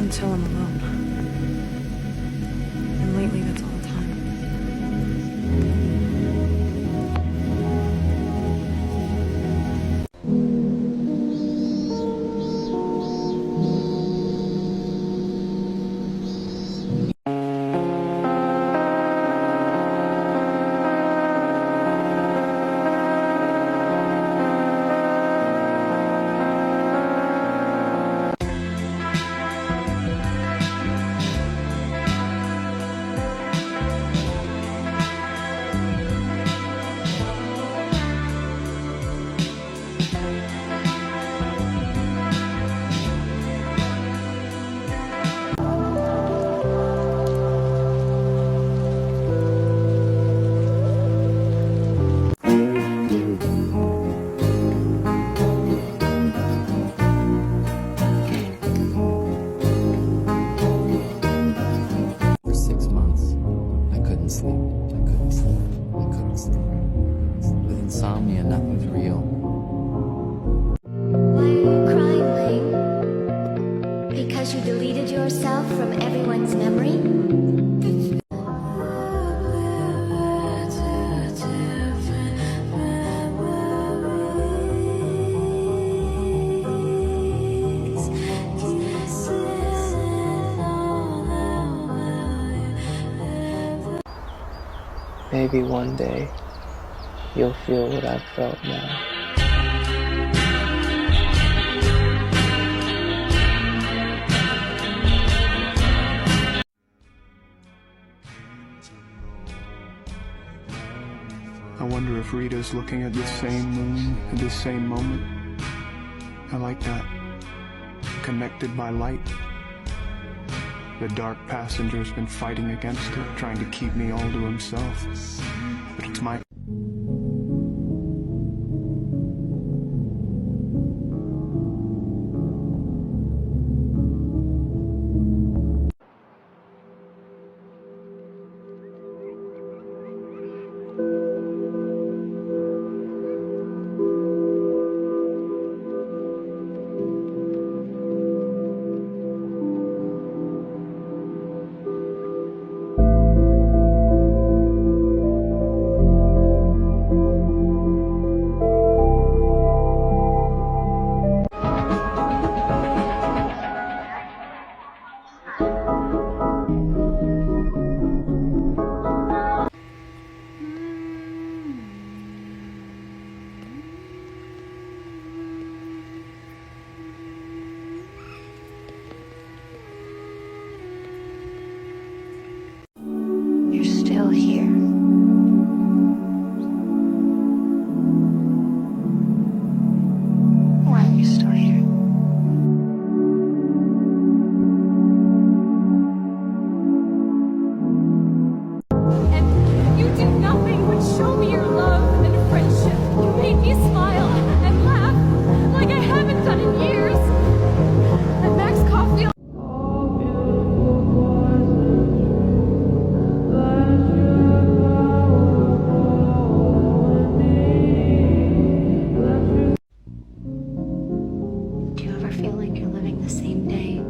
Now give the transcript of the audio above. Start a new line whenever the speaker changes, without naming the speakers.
until I'm alone. And lately, that's all the time.
For 6 months, I couldn't sleep. I couldn't sleep. I couldn't sleep. With insomnia, nothing's real.
Why are you crying, Lane? Because you deleted yourself from everyone's memory?
Maybe one day you'll feel what I've felt now.
I wonder if Rita's looking at this same moon at this same moment. I like that. Connected by light. The dark passenger's been fighting against it, trying to keep me all to himself. But it's my...
You're still here. Why are you still here?
And you did nothing but show me your love and friendship. You made me smile and laugh like I haven't done in years. And Max Caulfield.
Do you ever feel like you're living the same day